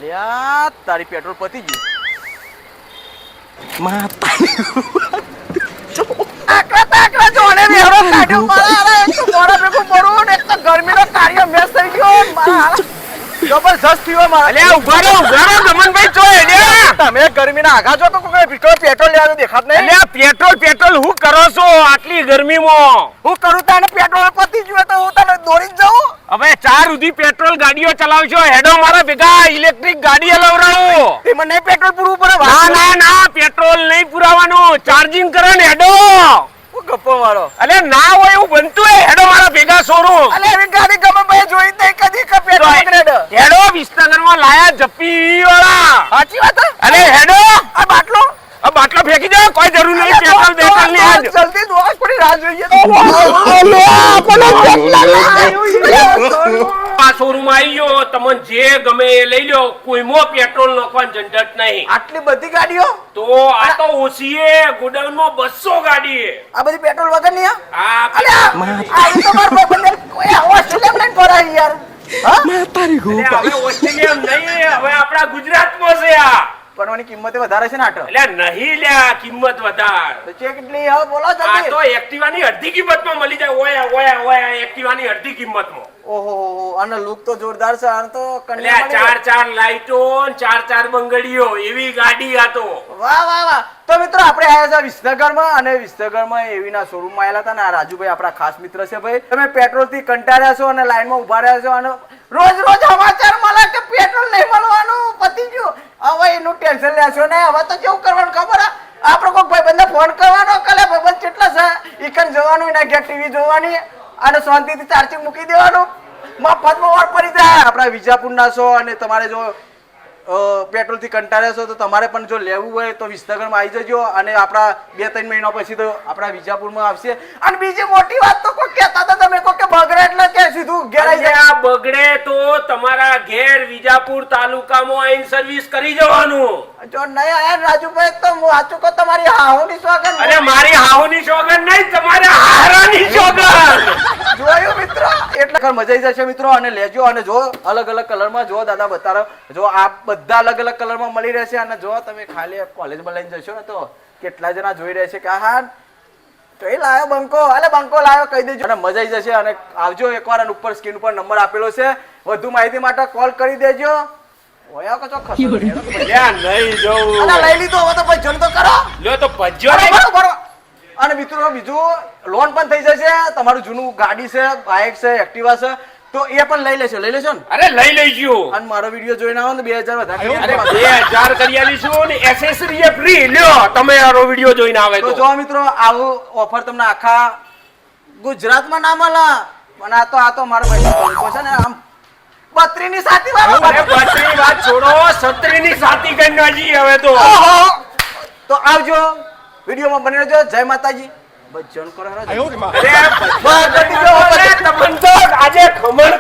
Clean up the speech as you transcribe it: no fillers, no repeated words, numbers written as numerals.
અલ્યા તારી પેટ્રોલ પતી ગયું. માતા આકરા જોડે બેહરો કાઢ્યો મારા. એક તો મોડા ભેગું પડું ને એક તો ગરમીનો કાર્ય મેસ થઈ ગયો મારા. જબરજસ્ત થયો મારા. અલ્યા ઉભા રહો ગમનભાઈ ચો એડ્યા. તમે ગરમીના આગા જો તો કોઈ પેટ્રોલ લેવાનું દેખાત નહીં. અલ્યા પેટ્રોલ હું કરો છો આટલી ગરમીમાં? હું કરું તને પેટ્રોલ પતી ગયું તો હું તને દોડી જાઉં. હવે 4 સુધી પેટ્રોલ ગાડીઓ ચલાવશો હેડો મારા ભેગા ઇલેક્ટ્રિક ગાડી લવરાવો. એમાં નહીં પેટ્રોલ પૂરવું પડે. ના પેટ્રોલ નહીં પુરાવાનું ચાર્જિંગ કરો ને હેડો. હું ગપ્પો મારો. અલે ના હોય એવું બનતું હે હેડો મારા ભેગા શોરૂમ. અલે એવી ગાડી ગમે ભાઈ જોઈ નહીં કદી કે પેટ્રોલ ગ્રેડ. હેડો વિસનગરમાં લાયા જપ્પી વાળા. સાચી વાત હે? અરે હેડો આ બાટલો આ બાટલો ફેંકી દે કોઈ જરૂર નહીં પેટ્રોલ બેટ્રોલ ની આજ. જલ્દી દોસ પડી રાહ જોઈએ. આ શોરૂમ આવી ગયો તમને જે ગમે એ લઈ લો કોઈમાં પેટ્રોલ નાખવાનું ઝંઝટ નહીં. આટલી બધી ગાડીઓ તો આ તો ઓછી હે ગોડાઉન માં 200 ગાડી હે. આ બધી પેટ્રોલ વગર ની આ અલે આ તો માર ભાઈ કોઈ ઓસ્ટ્રેલિયા લઈને ફરાય યાર. હા અરે હવે ઓસ્ટ્રેલિયા નહીં હવે આપણા ગુજરાતમાં છે આ. પણ કિંમત વધારે છે ને આટો. એટલે નહીં લ્યા કિંમત વધાર. તો ચેક કેટલી હવે બોલો આ જલ્દી. તો એક્ટિવાની અડધી કિંમતમાં મળી જાય. ઓયા એક્ટિવાની અડધી કિંમતમાં. ઓહો આનો લુક તો જોરદાર છે. આને તો એટલે ચાર લાઈટો ચાર બંગડીઓ એવી ગાડી આ તો. વાહ વાહ વાહ. તો મિત્રો આપણે આયા છે વિસનગરમાં અને વિસનગરમાં એવીના શોરૂમમાં આવેલા હતા ને આ રાજુભાઈ આપણા ખાસ મિત્ર છે ભાઈ. તમે પેટ્રોલ થી કંટાળ્યા છો અને લાઈનમાં ઉભા રહ્યા છો અને રોજ સમાચાર મળે કે પેટ્રોલ નહીં મળવાનું પતી ગયું. હવે એનું ટેન્શન લેશો ને. હવે તો કેવું કરવાનું ખબર આપણે કોઈ ભાઈબંધને ફોન કરવાનો કલે ભાઈબંધ કેટલા છે ઈકન જવાનું એના ઘેર ટીવી જોવાની અને શાંતિથી ચાર્જિંગ મૂકી દેવાનું મફતમાં વાર પડી જાય. આપણા વિજાપુરના છો અને તમારે જો પેટ્રોલ થી કંટાળ્યા છો તો તમારે પણ જો લેવું હોય તો વિસનગરમાં આવી જજો અને આપણા 2-3 મહિના પછી તો આપણા વિજાપુરમાં આવશે. અને બીજી મોટી વાત તો કોઈ કહેતા હતા તમે કોઈ કે બગડે એટલે કે સીધું ઘેર આવી જાય. આ બગડે તો તમારા ઘેર વિજાપુર તાલુકામાં આવીને સર્વિસ કરી જવાનું. જો નહીં આયા રાજુભાઈ તો હું સાચું કહું તમારી હાહુની સોગન. અરે મારી હાહુની સોગન નહીં તમારે હારાની સોગન. જોયું મિત્રો એટલે ખર મજા આવી જશે મિત્રો. અને લેજો અને જો અલગ અલગ કલરમાં જો દાદા બતાવો જો આ બધા અલગ અલગ કલરમાં મળી રહેશે. અને જો તમે ખાલી કોલેજમાં લઈને જશો ને તો કેટલા જણા જોઈ રહેશે કે હા કઈ લાયો બંકો. અલે બંકો લાયો કહી દેજો અને મજા આવી જશે. અને આવજો એકવાર અને ઉપર સ્ક્રીન ઉપર નંબર આપેલો છે વધુ માહિતી માટે કોલ કરી દેજો. ઓયા કચો ખસો લ્યા નહીં જવું. અલા લઈ લીધો હવે તો ભાઈ જલ્દી તો કરો. લ્યો તો ભજ્યો અરે નહીં. બરોબર. અને મિત્રો બીજું લોન પણ થઈ જશે. તમારું જૂનું ગાડી છે બાઇક છે એક્ટિવા છે તો એ પણ લઈ લેશો ને. અરે લઈ લઈશું. અને મારો વિડીયો જોઈને આવો ને 2000 વધારે અરે 2000 કરી આલીશું ને એસેસરી એ ફ્રી. લ્યો તમે આરો વિડિયો જોઈને આવે તો તો જો મિત્રો આવું ઓફર તમને આખા ગુજરાતમાં ના મળે. પણ આ તો મારો ભાઈ બંકો છે ને આમ 32 ની સાથી વાળો. અરે બત્રી વાત છોડો 17 ની સાથી કરી નાજી હવે તો. ઓહો તો આવજો વિડીયોમાં બની રહેજો. જય માતાજી. ભજન કરો. અરે તમને તો આજે ખમણ